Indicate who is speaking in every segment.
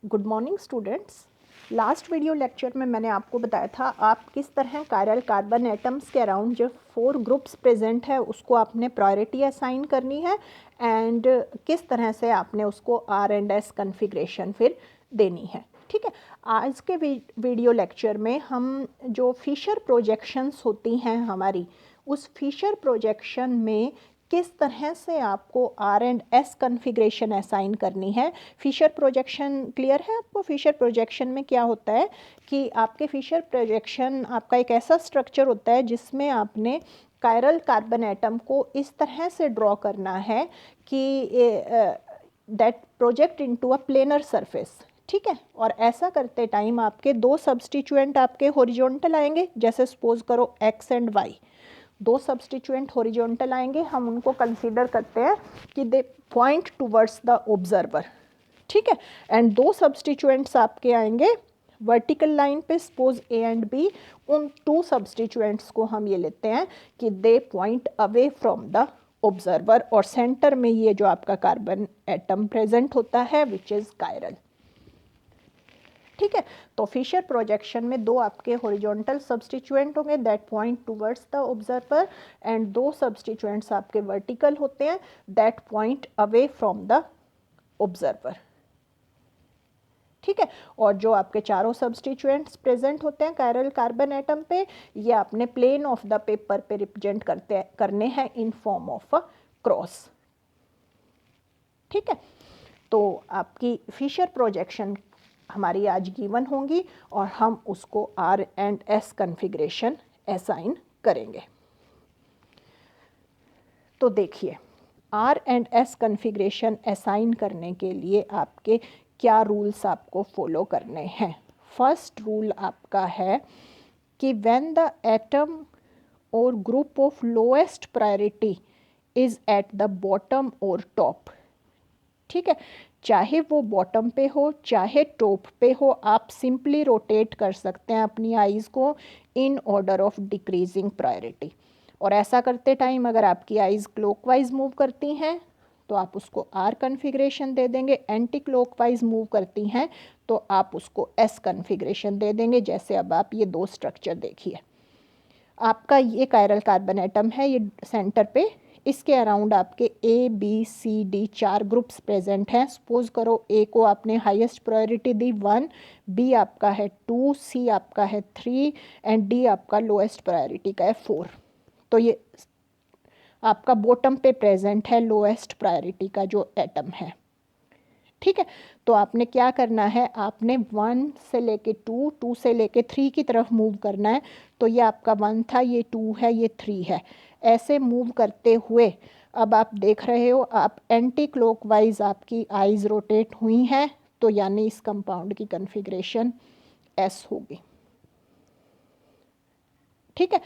Speaker 1: Good morning students. Last video lecture में मैंने आपको बताया था आप किस तरह कायरल कार्बन एटम्स के अराउंड जो 4 ग्रुप्स प्रेजेंट है उसको आपने प्रायोरिटी असाइन करनी है एंड किस तरह से आपने उसको आर एंड एस कन्फिग्रेशन फिर देनी है। ठीक है, आज के वीडियो लेक्चर में हम जो फिशर प्रोजेक्शंस होती हैं हमारी, उस फिशर प्रोजेक्शन में किस तरह से आपको R and S configuration assign करनी है। फिशर प्रोजेक्शन क्लियर है आपको? फिशर प्रोजेक्शन में क्या होता है कि आपके फिशर प्रोजेक्शन आपका एक ऐसा स्ट्रक्चर होता है जिसमें आपने कायरल कार्बन एटम को इस तरह से ड्रॉ करना है कि that project into a planar surface. ठीक है, और ऐसा करते टाइम आपके दो सब्सटीट्यूएंट आपके हॉरिजॉन्टल आएंगे, जैसे सपोज करो एक्स एंड वाई। दो सब्सटीट्यूएंट हॉरिजॉन्टल आएंगे, हम उनको कंसीडर करते हैं कि they point towards the observer. ठीक है, एंड दो सब्सटीट्यूएंट्स आपके आएंगे वर्टिकल लाइन पे, सपोज ए एंड बी। उन टू सब्सटीट्यूएंट्स को हम ये लेते हैं कि they point away from the observer, और सेंटर में ये जो आपका कार्बन एटम प्रेजेंट होता है विच इज कायरल। ठीक है, तो फिशर प्रोजेक्शन में दो आपके हॉरिजॉन्टल सब्सटीट्यूएंट होंगे that point towards the observer, and दो सब्सटीट्यूएंट्स आपके वर्टिकल होते हैं that point away from the observer. ठीक है, और जो आपके चारों सब्सटीट्यूएंट्स प्रेजेंट होते हैं कायरल कार्बन एटम पे, ये आपने प्लेन ऑफ द पेपर पे रिप्रेजेंट करने हैं in form of a cross. ठीक है, तो आपकी फिशर प्रोजेक्शन हमारी आज गिवन होंगी और हम उसको R and S configuration assign करेंगे। तो देखिए, R and S configuration assign करने के लिए आपके क्या रूल्स आपको फॉलो करने हैं। फर्स्ट रूल आपका है कि व्हेन द एटम और group of lowest priority is at the bottom और टॉप। ठीक है, चाहे वो बॉटम पे हो चाहे टॉप पे हो, आप सिंपली रोटेट कर सकते हैं अपनी आइज़ को in order of decreasing priority. और ऐसा करते टाइम अगर आपकी आइज़ क्लॉकवाइज मूव करती हैं तो आप उसको आर कन्फिग्रेशन दे देंगे, एंटी क्लॉकवाइज मूव करती हैं तो आप उसको एस कन्फिग्रेशन दे देंगे। जैसे अब आप ये दो स्ट्रक्चर देखिए, आपका ये कायरल कार्बन एटम है, ये सेंटर पे, इसके अराउंड आपके A B C D 4 groups present हैं। सपोज करो ए को आपने हाईएस्ट प्रायोरिटी दी 1, बी आपका है 2, सी आपका है 3 एंड डी आपका लोएस्ट प्रायोरिटी का है 4। तो ये आपका बॉटम पे प्रेजेंट है लोएस्ट प्रायोरिटी का जो एटम है। ठीक है, तो आपने क्या करना है, आपने 1 से लेके 2, 2 से लेके 3 की तरफ मूव करना है। तो ये आपका 1 था, ये 2 है, ये 3 है। ऐसे मूव करते हुए अब आप देख रहे हो आप एंटी क्लॉकवाइज आपकी आइज रोटेट हुई हैं, तो यानी इस कंपाउंड की कन्फिग्रेशन एस होगी। ठीक है,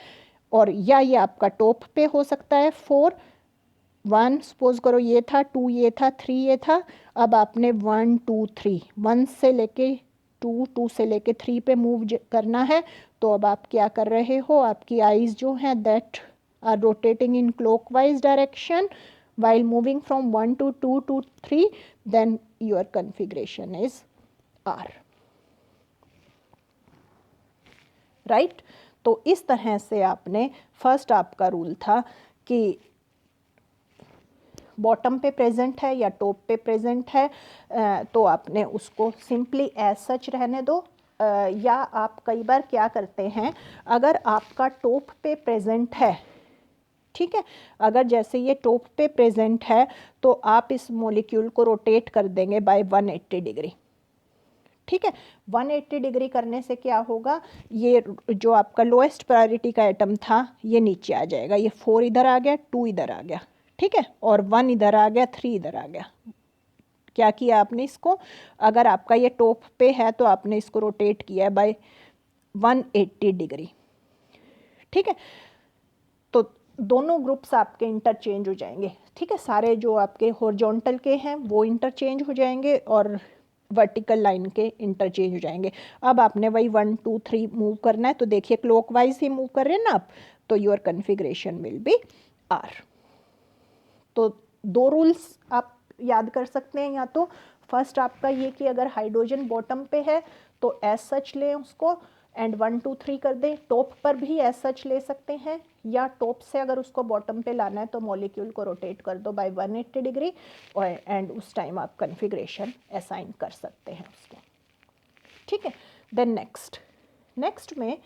Speaker 1: और या ये आपका टॉप पे हो सकता है 4, 1 सपोज करो ये था, 2 ये था, 3 ये था। अब आपने 1 2 3 1 से लेके 2, 2 से लेके 3 पे मूव करना है। तो अब आप क्या कर रहे हो, आपकी आइज जो हैं that are rotating in clockwise direction while moving from 1 to 2 to 3, then your configuration is R. Right, तो इस तरह से आपने, फर्स्ट आपका रूल था कि बॉटम पे प्रेजेंट है या टॉप पे प्रेजेंट है तो आपने उसको सिंपली एज सच रहने दो। या आप कई बार क्या करते हैं, अगर आपका टॉप पे प्रेजेंट है, ठीक है, अगर जैसे ये टॉप पे प्रेजेंट है तो आप इस मॉलिक्यूल को रोटेट कर देंगे बाय 180 डिग्री। ठीक है, 180 डिग्री करने से क्या होगा, ये जो आपका लोएस्ट प्रायोरिटी का एटम था ये नीचे आ जाएगा, ये 4 इधर आ गया, 2 इधर आ गया। ठीक है, और 1 इधर आ गया, 3 इधर आ गया। क्या किया आपने इसको, अगर आपका ये टॉप पे है तो आपने इसको रोटेट किया है बाय 180 डिग्री। ठीक है, तो दोनों ग्रुप्स आपके इंटरचेंज हो जाएंगे। ठीक है, सारे जो आपके हॉरिजॉन्टल के हैं वो इंटरचेंज हो जाएंगे और वर्टिकल लाइन के इंटरचेंज हो जाएंगे। अब आपने वही 1 2 3 मूव करना है, तो देखिए क्लॉकवाइज ही मूव कर रहे हैं ना आप, तो your configuration will be R. तो दो रूल्स आप याद कर सकते हैं, या तो फर्स्ट आपका ये कि अगर हाइड्रोजन बॉटम पे है तो एज सच लें उसको एंड 1 2 3 कर दें। टॉप पर भी एज सच ले सकते हैं, या टॉप से अगर उसको बॉटम पे लाना है तो मॉलिक्यूल को रोटेट कर दो बाय 180 डिग्री और एंड उस टाइम आप कन्फिग्रेशन असाइन कर सकते हैं उसको। ठीक है, देन नेक्स्ट में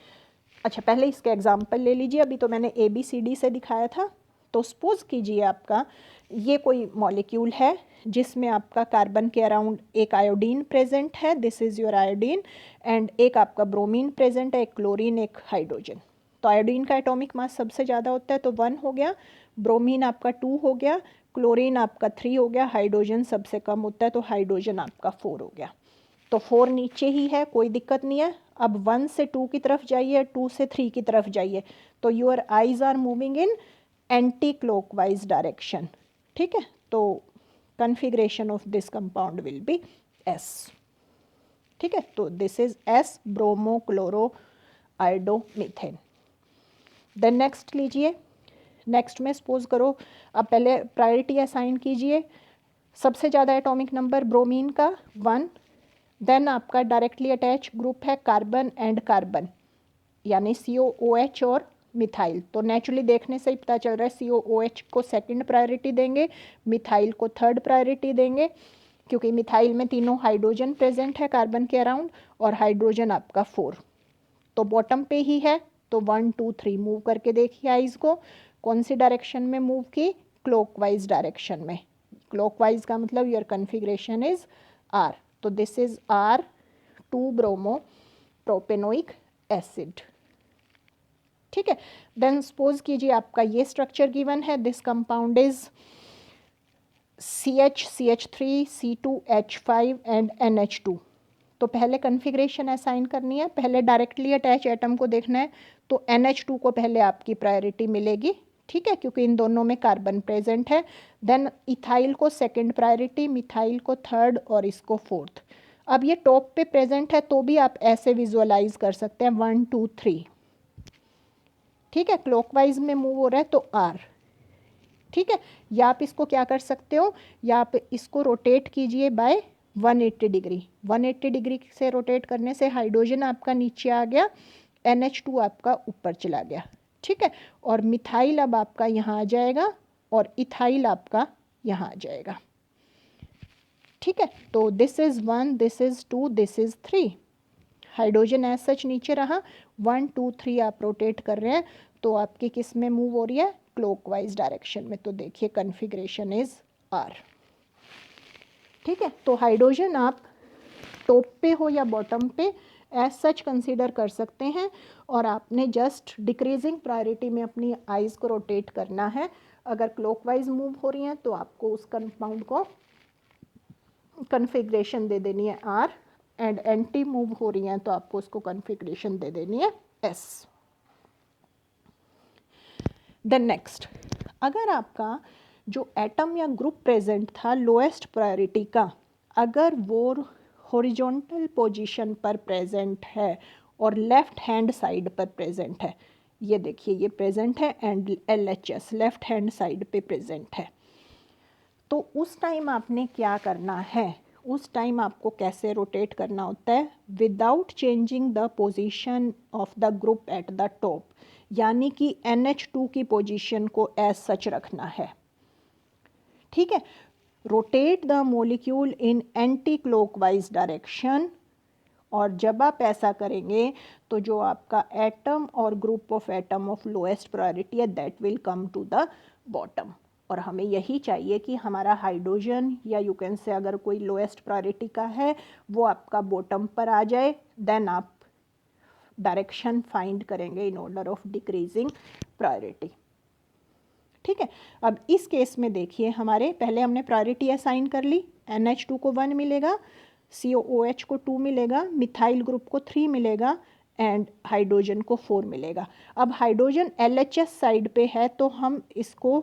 Speaker 1: अच्छा पहले इसके एग्जाम्पल ले लीजिए। अभी तो मैंने ABCD से दिखाया था। तो सपोज कीजिए आपका ये कोई मॉलिक्यूल है जिसमें आपका कार्बन के अराउंड एक आयोडीन प्रेजेंट है, this is your iodine, and एक आपका ब्रोमीन प्रेजेंट है, एक क्लोरीन, एक हाइड्रोजन। तो आयोडीन का एटॉमिक मास सबसे ज़्यादा होता है तो 1 हो गया, ब्रोमीन आपका 2 हो गया, क्लोरीन आपका 3 हो गया, हाइड्रोजन सबसे कम होता है तो हाइड्रोजन आपका 4 हो गया। तो 4 नीचे ही है, कोई दिक्कत नहीं है। अब 1 से 2 की तरफ जाइए, 2 से 3 की तरफ जाइए, तो your eyes are moving in anti clockwise direction. ठीक है, तो configuration of this compound will be S। ठीक है, तो this is S bromochloroiodomethane. Then next लीजिए। नेक्स्ट में सपोज करो, अब पहले प्रायोरिटी असाइन कीजिए। सबसे ज़्यादा एटॉमिक नंबर ब्रोमीन का 1, देन आपका डायरेक्टली अटैच ग्रुप है कार्बन एंड कार्बन यानी COOH और मिथाइल। तो नेचुरली देखने से ही पता चल रहा है COOH को सेकंड प्रायोरिटी देंगे, मिथाइल को थर्ड प्रायोरिटी देंगे, क्योंकि मिथाइल में तीनों हाइड्रोजन प्रेजेंट है कार्बन के अराउंड और हाइड्रोजन आपका 4। तो बॉटम पे ही है तो 1 2 3 मूव करके देखिए आइज को, कौन सी डायरेक्शन में मूव की, क्लॉकवाइज डायरेक्शन में। क्लॉकवाइज का मतलब योर कन्फिग्रेशन इज R। तो this is R2 bromo propanoic acid. ठीक है, देन सपोज कीजिए आपका ये स्ट्रक्चर गिवन है, this compound is CH3 C2H5 and NH2। तो पहले कन्फिग्रेशन असाइन करनी है, पहले डायरेक्टली अटैच एटम को देखना है तो NH2 को पहले आपकी प्रायोरिटी मिलेगी। ठीक है, क्योंकि इन दोनों में कार्बन प्रेजेंट है। देन इथाइल को सेकंड प्रायोरिटी, मिथाइल को थर्ड और इसको फोर्थ। अब ये टॉप पे प्रेजेंट है तो भी आप ऐसे विजुअलाइज कर सकते हैं 1 2 3। ठीक है, क्लॉकवाइज में मूव हो रहा है तो R। ठीक है, या आप इसको क्या कर सकते हो, या आप इसको रोटेट कीजिए बाय 180 डिग्री। 180 डिग्री से रोटेट करने से हाइड्रोजन आपका नीचे आ गया, NH2 आपका ऊपर चला गया। ठीक है, और मिथाइल अब आपका यहाँ आ जाएगा और इथाइल आपका यहाँ आ जाएगा। ठीक है, तो this is 1, this is 2, this is 3। Hydrogen as such नीचे रहा, 1 2 3 आप रोटेट कर रहे हैं तो आपकी किस में मूव हो रही है, क्लॉकवाइज डायरेक्शन में। तो देखिए कन्फिग्रेशन इज R। ठीक है, तो हाइड्रोजन आप टॉप पे हो या बॉटम पे एज सच कंसीडर कर सकते हैं, और आपने जस्ट डिक्रीजिंग प्रायोरिटी में अपनी आइज़ को रोटेट करना है। अगर क्लॉकवाइज मूव हो रही हैं तो आपको उस कंपाउंड को कन्फिग्रेशन दे देनी है R, एंड एंटी मूव हो रही हैं तो आपको उसको कन्फिग्रेशन दे देनी है S। देन नेक्स्ट, अगर आपका जो एटम या ग्रुप प्रेजेंट था लोएस्ट प्रायोरिटी का, अगर वो हॉरिजॉन्टल पोजीशन पर प्रेजेंट है और लेफ्ट हैंड साइड पर प्रेजेंट है, ये देखिए ये प्रेजेंट है and LHS left hand side पे प्रेजेंट है, तो उस टाइम आपने क्या करना है, उस टाइम आपको कैसे रोटेट करना होता है, without changing the position of the group at the top, यानी कि NH2 की पोजीशन को एज सच रखना है। ठीक है, rotate the molecule in anti clockwise direction, और जब आप ऐसा करेंगे तो जो आपका एटम और group of atom of lowest priority है that will come to the bottom. और हमें यही चाहिए कि हमारा हाइड्रोजन या यू कैन से अगर कोई लोएस्ट प्रायोरिटी का है वो आपका बॉटम पर आ जाए, देन आप डायरेक्शन फाइंड करेंगे in order of decreasing priority. ठीक है, अब इस केस में देखिए हमारे पहले हमने प्रायोरिटी असाइन कर ली, NH2 को 1 मिलेगा, COOH को 2 मिलेगा, मिथाइल ग्रुप को 3 मिलेगा एंड हाइड्रोजन को 4 मिलेगा। अब हाइड्रोजन LHS साइड पे है तो हम इसको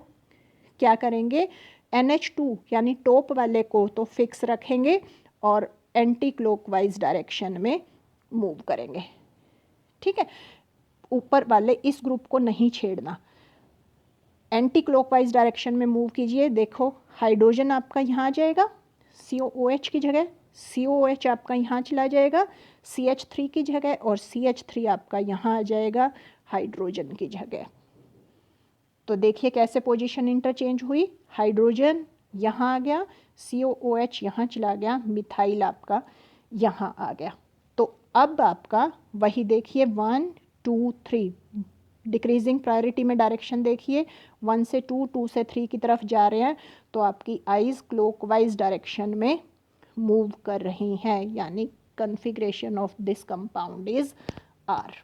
Speaker 1: क्या करेंगे, NH2 यानी टॉप वाले को तो फिक्स रखेंगे और एंटी क्लॉकवाइज डायरेक्शन में मूव करेंगे। ठीक है, ऊपर वाले इस ग्रुप को नहीं छेड़ना, एंटी क्लॉकवाइज डायरेक्शन में मूव कीजिए। देखो हाइड्रोजन आपका यहाँ आ जाएगा, COOH की जगह COOH आपका यहाँ चला जाएगा CH3 की जगह, और CH3 आपका यहाँ आ जाएगा हाइड्रोजन की जगह। तो देखिए कैसे पोजीशन इंटरचेंज हुई, हाइड्रोजन यहाँ आ गया, COOH यहाँ चला गया, मिथाइल आपका यहाँ आ गया। तो अब आपका वही देखिए 1 2 3 डिक्रीजिंग प्रायोरिटी में डायरेक्शन देखिए, 1 से 2, 2 से 3 की तरफ जा रहे हैं, तो आपकी आइज क्लॉकवाइज डायरेक्शन में मूव कर रही हैं, यानी configuration of this compound is R.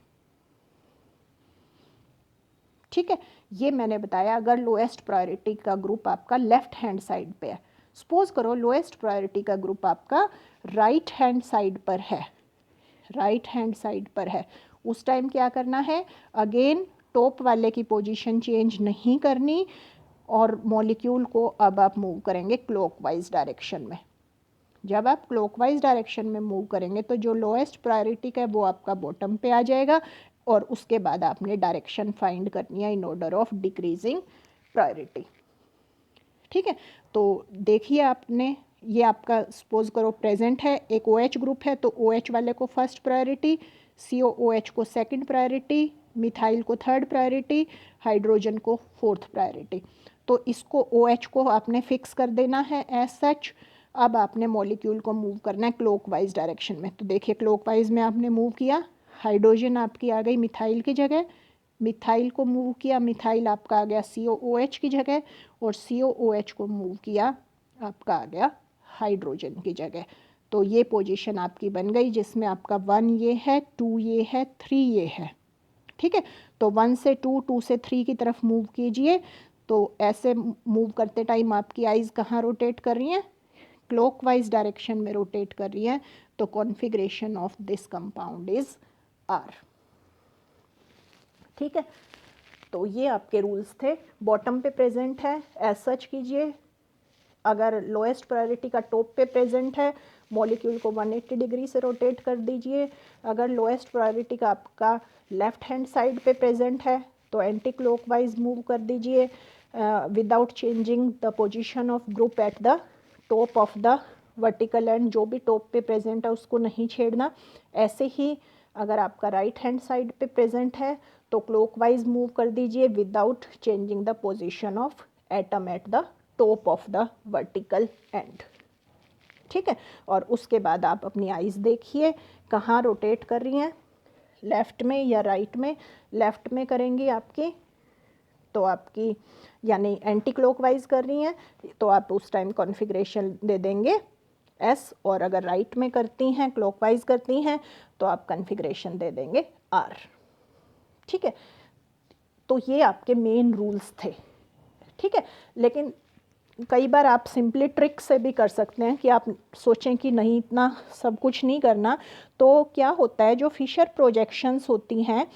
Speaker 1: ठीक है, ये मैंने बताया अगर लोएस्ट प्रायोरिटी का ग्रुप आपका लेफ्ट हैंड साइड पे है। सपोज करो लोएस्ट प्रायोरिटी का ग्रुप आपका राइट हैंड साइड पर है, राइट हैंड साइड पर है, उस टाइम क्या करना है, अगेन टॉप वाले की पोजीशन चेंज नहीं करनी, और मॉलिक्यूल को अब आप मूव करेंगे क्लॉकवाइज डायरेक्शन में। जब आप क्लॉकवाइज डायरेक्शन में मूव करेंगे तो जो लोएस्ट प्रायोरिटी का है वो आपका बॉटम पे आ जाएगा, और उसके बाद आपने डायरेक्शन फाइंड करनी है in order of decreasing priority. ठीक है, तो देखिए आपने, ये आपका सपोज करो प्रेजेंट है, एक OH ग्रुप है तो OH वाले को फर्स्ट प्रायोरिटी, COOH को सेकंड प्रायोरिटी, मिथाइल को थर्ड प्रायोरिटी, हाइड्रोजन को फोर्थ प्रायोरिटी। तो इसको OH को आपने फिक्स कर देना है एज सच। अब आपने मॉलिक्यूल को मूव करना है क्लॉकवाइज डायरेक्शन में। तो देखिए क्लॉकवाइज में आपने मूव किया, हाइड्रोजन आपकी आ गई मिथाइल की जगह, मिथाइल को मूव किया, मिथाइल आपका आ गया COOH की जगह, और COOH को मूव किया आपका आ गया हाइड्रोजन की जगह। तो ये पोजीशन आपकी बन गई जिसमें आपका 1 ये है, 2 ये है, 3 ये है। ठीक है, तो 1 से 2, 2 से 3 की तरफ मूव कीजिए। तो ऐसे मूव करते टाइम आपकी आइज़ कहाँ रोटेट कर रही हैं, क्लॉकवाइज डायरेक्शन में रोटेट कर रही हैं। तो configuration of this compound is R. ठीक है, तो ये आपके रूल्स थे, बॉटम पे प्रेजेंट है एज सच कीजिए, अगर लोएस्ट प्रायोरिटी का टॉप पे प्रेजेंट है मॉलिक्यूल को 180 डिग्री से रोटेट कर दीजिए, अगर लोएस्ट प्रायोरिटी का आपका लेफ्ट हैंड साइड पे प्रेजेंट है तो एंटी क्लॉकवाइज मूव कर दीजिए without changing the position of group at the top of the vertical and, जो भी टॉप पे प्रेजेंट है उसको नहीं छेड़ना। ऐसे ही अगर आपका राइट हैंड साइड पे प्रेजेंट है तो क्लॉकवाइज मूव कर दीजिए without changing the position of atom at the top of the vertical and. ठीक है, और उसके बाद आप अपनी आइज़ देखिए कहाँ रोटेट कर रही हैं, लेफ़्ट में या राइट में। लेफ़्ट में करेंगी आपकी तो आपकी यानी एंटी क्लॉकवाइज कर रही हैं तो आप उस टाइम कॉन्फ़िगरेशन दे देंगे S, और अगर राइट में करती हैं क्लॉकवाइज करती हैं तो आप कॉन्फ़िगरेशन दे देंगे R। ठीक है, तो ये आपके मेन रूल्स थे। ठीक है, लेकिन कई बार आप सिंपली ट्रिक से भी कर सकते हैं कि आप सोचें कि नहीं इतना सब कुछ नहीं करना, तो क्या होता है जो फिशर प्रोजेक्शंस होती हैं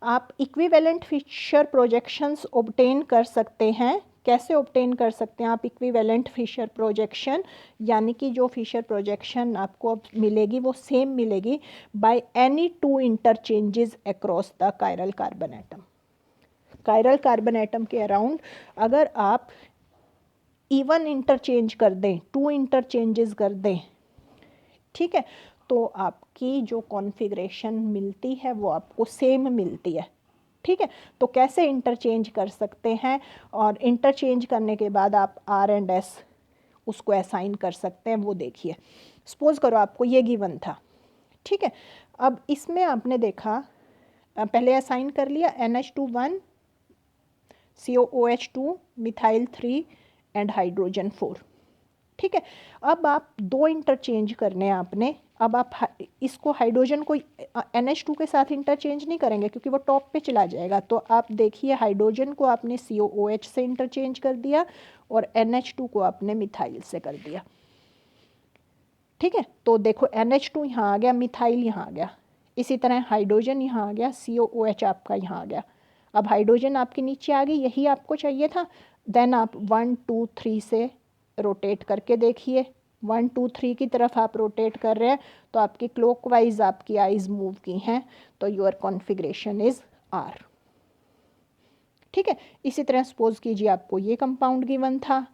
Speaker 1: आप इक्विवेलेंट फिशर प्रोजेक्शंस ऑब्टेन कर सकते हैं। कैसे ऑब्टेन कर सकते हैं आप इक्विवेलेंट फिशर प्रोजेक्शन, यानी कि जो फिशर प्रोजेक्शन आपको अब मिलेगी वो सेम मिलेगी by any 2 interchanges across the chiral carbon atom. Chiral carbon atom के अराउंड अगर आप इवन इंटरचेंज कर दें, 2 इंटरचेंजेस कर दें, ठीक है, तो आपकी जो कॉन्फ़िगरेशन मिलती है वो आपको सेम मिलती है। ठीक है, तो कैसे इंटरचेंज कर सकते हैं, और इंटरचेंज करने के बाद आप R एंड S उसको असाइन कर सकते हैं, वो देखिए। सपोज करो आपको ये गिवन था, ठीक है, अब इसमें आपने देखा पहले असाइन कर लिया NH2 1 COOH2 methyl 3 and hydrogen 4। ठीक है, अब आप 2 इंटरचेंज करने हैं आपने। अब आप इसको हाइड्रोजन को NH2 के साथ इंटरचेंज नहीं करेंगे क्योंकि वो टॉप पे चला जाएगा। तो आप देखिए हाइड्रोजन को आपने COOH से इंटरचेंज कर दिया और NH2 को आपने मिथाइल से कर दिया। ठीक है, तो देखो NH2 यहाँ आ गया, मिथाइल यहाँ आ गया, इसी तरह हाइड्रोजन यहाँ आ गया, COOH आपका यहाँ आ गया। अब हाइड्रोजन आपके नीचे आ गई, यही आपको चाहिए था। देन आप 1 2 3 से रोटेट करके देखिए, 1 2 3 की तरफ आप रोटेट कर रहे हैं तो आपकी क्लॉकवाइज आपकी आइज मूव की हैं, तो योर कॉन्फ़िगरेशन इज़ R। ठीक है, इसी तरह सपोज कीजिए आपको ये कंपाउंड गिवन था,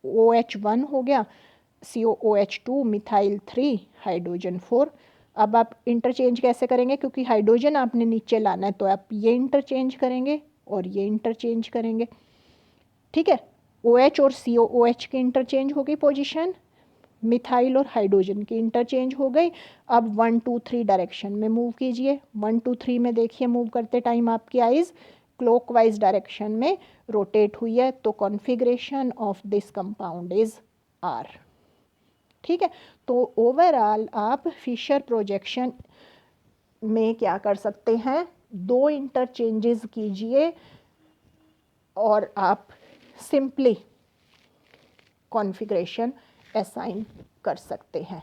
Speaker 1: OH1 हो गया, COOH2 मिथाइल 3 हाइड्रोजन 4। अब आप इंटरचेंज कैसे करेंगे, क्योंकि हाइड्रोजन आपने नीचे लाना है तो आप ये इंटरचेंज करेंगे और ये इंटरचेंज करेंगे। ठीक है, OH और COOH की इंटरचेंज हो गई पोजीशन, मिथाइल और हाइड्रोजन की इंटरचेंज हो गई। अब 1 2 3 डायरेक्शन में मूव कीजिए। 1 2 3 में देखिए मूव करते टाइम आपकी आइज़ क्लॉकवाइज डायरेक्शन में रोटेट हुई है, तो configuration of this compound is R। ठीक है, तो ओवरऑल आप फिशर प्रोजेक्शन में क्या कर सकते हैं, 2 इंटरचेंजेस कीजिए और आप सिंपली कॉन्फ़िगरेशन असाइन कर सकते हैं।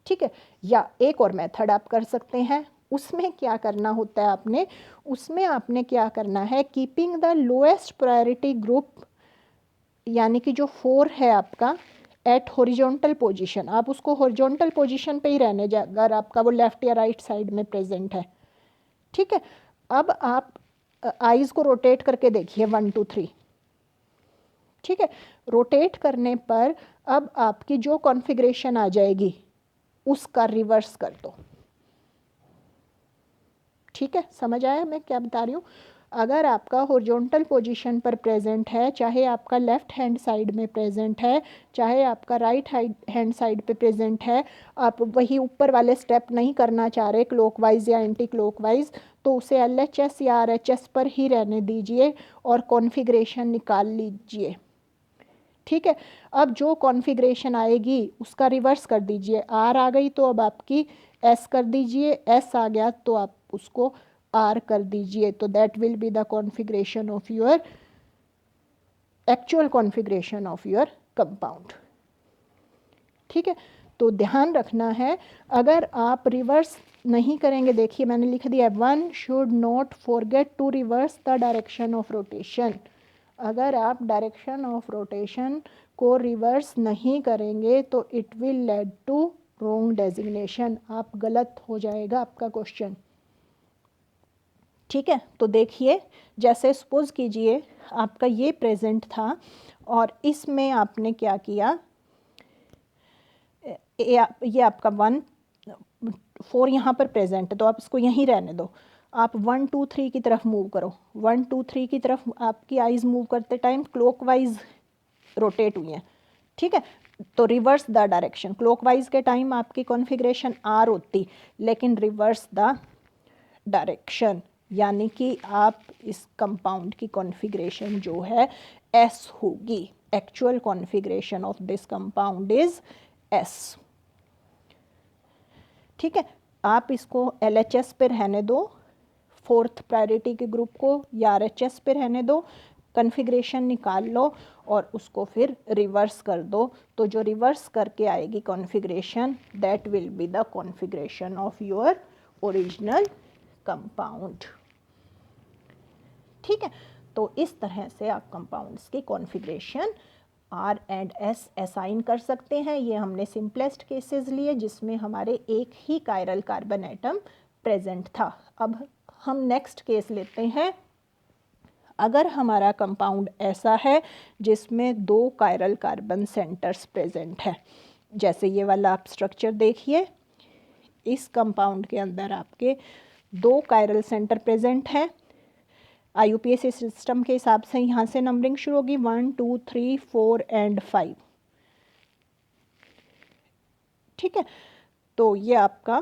Speaker 1: ठीक है, या एक और मेथड आप कर सकते हैं। उसमें क्या करना होता है आपने, उसमें आपने क्या करना है, keeping the lowest priority group, यानी कि जो 4 है आपका एट हॉरिजॉन्टल पोजीशन, आप उसको हॉरिजॉन्टल पोजीशन पे ही रहने जा, अगर आपका वो लेफ्ट या राइट साइड में प्रेजेंट है। ठीक है, अब आप आइज़ को रोटेट करके देखिए 1 2 3। ठीक है, रोटेट करने पर अब आपकी जो कॉन्फ़िगरेशन आ जाएगी उसका रिवर्स कर दो। ठीक है, समझ आया मैं क्या बता रही हूँ। अगर आपका हॉरिजॉन्टल पोजीशन पर प्रेजेंट है, चाहे आपका लेफ़्ट हैंड साइड में प्रेजेंट है, चाहे आपका राइट हैंड साइड पे प्रेजेंट है, आप वही ऊपर वाले स्टेप नहीं करना चाह रहे क्लॉकवाइज या एंटी क्लॉकवाइज, तो उसे LHS या RHS पर ही रहने दीजिए और कॉन्फ़िगरेशन निकाल लीजिए। ठीक है, अब जो कॉन्फ़िगरेशन आएगी उसका रिवर्स कर दीजिए। R आ गई तो अब आपकी S कर दीजिए, S आ गया तो आप उसको R कर दीजिए, तो that will be the configuration of your actual configuration of your compound. ठीक है, तो ध्यान रखना है, अगर आप रिवर्स नहीं करेंगे, देखिए मैंने लिख दिया 1 should not forget to reverse the direction of rotation. अगर आप डायरेक्शन ऑफ रोटेशन को रिवर्स नहीं करेंगे तो it will lead to wrong designation, आप गलत हो जाएगा आपका क्वेश्चन। ठीक है, तो देखिए जैसे सपोज कीजिए आपका ये प्रेजेंट था और इसमें आपने क्या किया, ये आपका 1 4 यहाँ पर प्रेजेंट है तो आप इसको यहीं रहने दो। आप 1 2 3 की तरफ मूव करो। 1 2 3 की तरफ आपकी आइज़ मूव करते टाइम क्लॉकवाइज रोटेट हुई हैं। ठीक है, तो रिवर्स द डायरेक्शन, क्लॉकवाइज के टाइम आपकी कॉन्फ़िगरेशन R होती, लेकिन रिवर्स द डायरेक्शन, यानी कि आप इस कंपाउंड की कॉन्फ़िगरेशन जो है S होगी। Actual configuration of this compound is S। ठीक है, आप इसको LHS पे रहने दो, 4th प्रायोरिटी के ग्रुप को, या RHS पे रहने दो, कॉन्फ़िगरेशन निकाल लो और उसको फिर रिवर्स कर दो, तो जो रिवर्स करके आएगी configuration that will be the configuration of your original compound. ठीक है, तो इस तरह से आप कंपाउंड्स की configuration R and S assign कर सकते हैं। ये हमने सिंपलेस्ट केसेस लिए जिसमें हमारे एक ही कायरल कार्बन एटम प्रेजेंट था। अब हम नेक्स्ट केस लेते हैं। अगर हमारा कंपाउंड ऐसा है जिसमें 2 कायरल कार्बन सेंटर्स प्रेजेंट है, जैसे ये वाला आप स्ट्रक्चर देखिए, इस कंपाउंड के अंदर आपके 2 कायरल सेंटर प्रेजेंट हैं। IUPAC सिस्टम के हिसाब से यहाँ से नंबरिंग शुरू होगी 1 2 3 4 एंड 5। ठीक है, तो ये आपका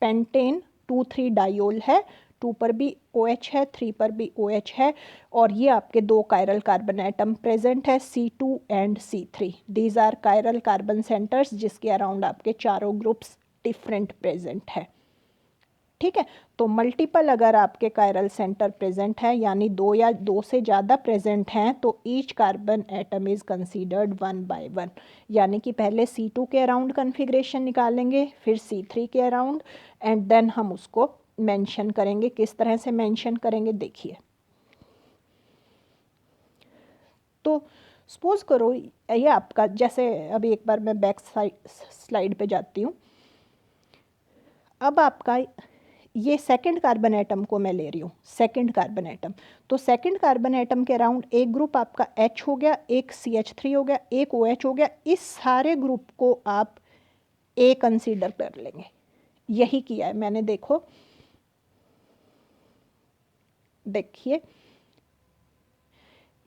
Speaker 1: पेंटेन 2,3 डायोल है, 2 पर भी OH है, 3 पर भी OH है, और ये आपके 2 कायरल कार्बन एटम प्रेजेंट है C2 and C3। These are chiral carbon centres जिसके अराउंड आपके चारों ग्रुप्स डिफरेंट प्रेजेंट है। ठीक है, तो मल्टीपल अगर आपके कायरल सेंटर प्रेजेंट है, यानी 2 या 2 से ज़्यादा प्रेजेंट हैं, तो each carbon atom is considered 1 by 1, यानी कि पहले C2 के अराउंड कन्फिग्रेशन निकालेंगे, फिर C3 के अराउंड, एंड देन हम उसको मेंशन करेंगे। किस तरह से मेंशन करेंगे देखिए। तो सपोज करो ये आपका, जैसे अभी एक बार मैं बैक साइड स्लाइड पे जाती हूँ। अब आपका ये सेकंड कार्बन एटम को मैं ले रही हूँ, सेकंड कार्बन एटम। तो सेकंड कार्बन एटम के अराउंड एक ग्रुप आपका H हो गया, एक CH3 हो गया, एक OH हो गया। इस सारे ग्रुप को आप A कंसीडर कर लेंगे। यही किया है मैंने, देखो देखिए,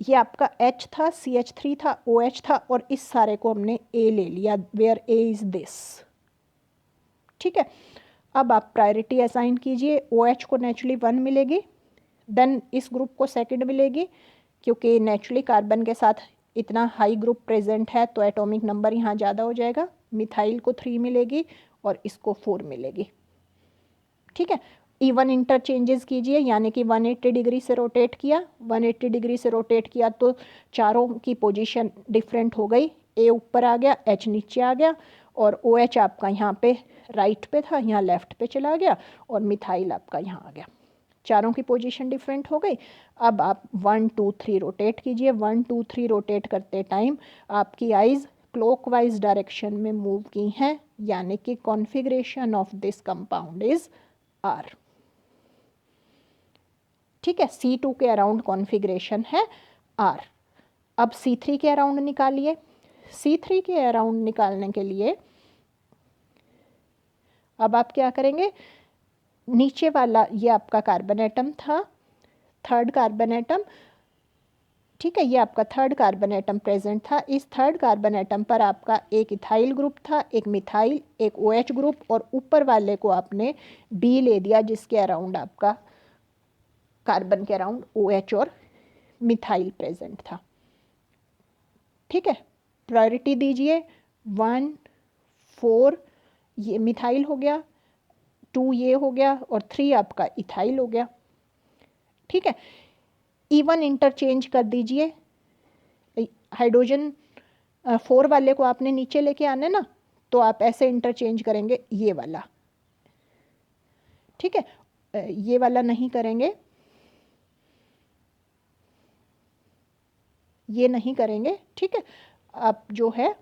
Speaker 1: ये आपका H था, CH3 था, OH था, और इस सारे को हमने A ले लिया, वेयर A इज दिस। ठीक है, अब आप प्रायोरिटी असाइन कीजिए। OH को नेचुरली 1 मिलेगी, देन इस ग्रुप को सेकंड मिलेगी, क्योंकि नेचुरली कार्बन के साथ इतना हाई ग्रुप प्रेजेंट है तो एटॉमिक नंबर यहाँ ज़्यादा हो जाएगा। मिथाइल को 3 मिलेगी और इसको 4 मिलेगी। ठीक है, इवन इंटरचेंजेस कीजिए, यानी कि 180 डिग्री से रोटेट किया, 180 डिग्री से रोटेट किया तो चारों की पोजीशन डिफरेंट हो गई। A ऊपर आ गया, H नीचे आ गया, और OH आपका यहाँ पे राइट पे था, यहाँ लेफ्ट पे चला गया, और मिथाइल आपका यहाँ आ गया। चारों की पोजीशन डिफरेंट हो गई। अब आप 1 2 3 रोटेट कीजिए। 1 2 3 रोटेट करते टाइम आपकी आइज़ क्लॉकवाइज डायरेक्शन में मूव की हैं, यानी कि configuration of this compound is R। ठीक है, C2 के अराउंड कॉन्फ़िगरेशन है R। अब C3 के अराउंड निकालिए। C3 के अराउंड निकालने के लिए अब आप क्या करेंगे, नीचे वाला ये आपका कार्बन एटम था, थर्ड कार्बन एटम। ठीक है, ये आपका थर्ड कार्बन एटम प्रेजेंट था। इस थर्ड कार्बन एटम पर आपका एक इथाइल ग्रुप था, एक मिथाइल, एक OH ग्रुप, और ऊपर वाले को आपने B ले दिया, जिसके अराउंड आपका कार्बन के अराउंड OH और मिथाइल प्रेजेंट था। ठीक है, प्रायोरिटी दीजिए। 1 4 ये मिथाइल हो गया, 2 ये हो गया, और 3 आपका इथाइल हो गया। ठीक है, इवन इंटरचेंज कर दीजिए। हाइड्रोजन 4 वाले को आपने नीचे लेके आना ना, तो आप ऐसे इंटरचेंज करेंगे, ये वाला। ठीक है, ये वाला नहीं करेंगे, ये नहीं करेंगे। ठीक है, आप जो है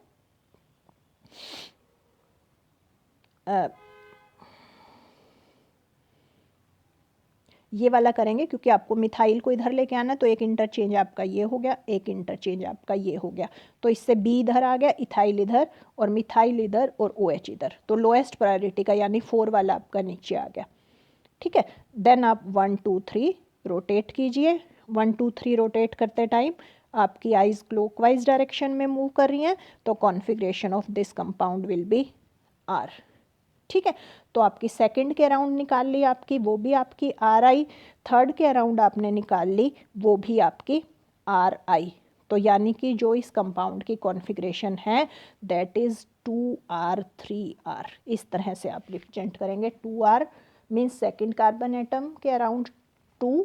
Speaker 1: ये वाला करेंगे, क्योंकि आपको मिथाइल को इधर लेके आना, तो एक इंटरचेंज आपका ये हो गया, एक इंटरचेंज आपका ये हो गया। तो इससे B इधर आ गया, इथाइल इधर, और मिथाइल इधर, और OH इधर। तो लोएस्ट प्रायोरिटी का यानी 4 वाला आपका नीचे आ गया। ठीक है, देन आप 1 2 3 रोटेट कीजिए। 1 2 3 रोटेट करते टाइम आपकी आइज़ क्लॉकवाइज डायरेक्शन में मूव कर रही हैं, तो configuration of this compound will B R। ठीक है, तो आपकी सेकंड के अराउंड निकाल ली आपकी, वो भी आपकी RI। थर्ड के अराउंड आपने निकाल ली, वो भी आपकी RI। तो यानी कि जो इस कंपाउंड की कॉन्फ़िगरेशन है दैट इज़ 2R3R। इस तरह से आप रिप्रेजेंट करेंगे। 2R means second carbon atom के अराउंड 2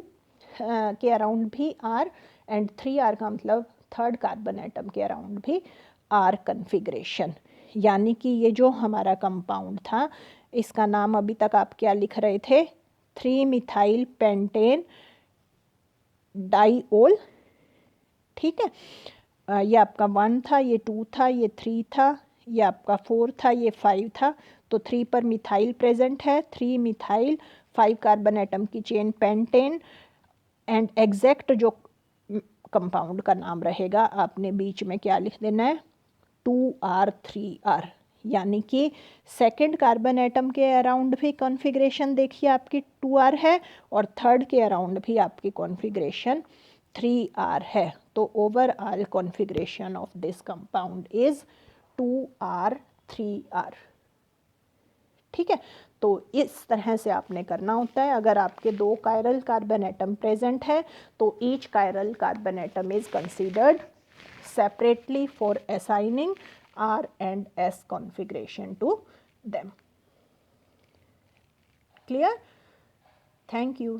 Speaker 1: के अराउंड भी R, एंड 3R का मतलब थर्ड कार्बन एटम के अराउंड भी R कन्फिग्रेशन। यानी कि ये जो हमारा कंपाउंड था, इसका नाम अभी तक आप क्या लिख रहे थे, 3 मिथाइल पेंटेन डाइओल। ठीक है, ये आपका 1 था, ये 2 था, ये 3 था, ये आपका 4 था, ये 5 था। तो 3 पर मिथाइल प्रेजेंट है, 3 मिथाइल, 5 कार्बन एटम की चेन पेंटेन, एंड एग्जैक्ट जो कंपाउंड का नाम रहेगा आपने बीच में क्या लिख देना है, 2R3R। यानी कि सेकंड कार्बन एटम के अराउंड भी कॉन्फ़िगरेशन देखिए आपकी 2R है, और थर्ड के अराउंड भी आपकी कॉन्फ़िगरेशन 3R है। तो overall configuration of this compound is 2R3R। ठीक है, तो इस तरह से आपने करना होता है। अगर आपके 2 कायरल कार्बन एटम प्रेजेंट है तो each chiral carbon atom is considered separately for assigning R and S configuration to them. Clear? Thank you.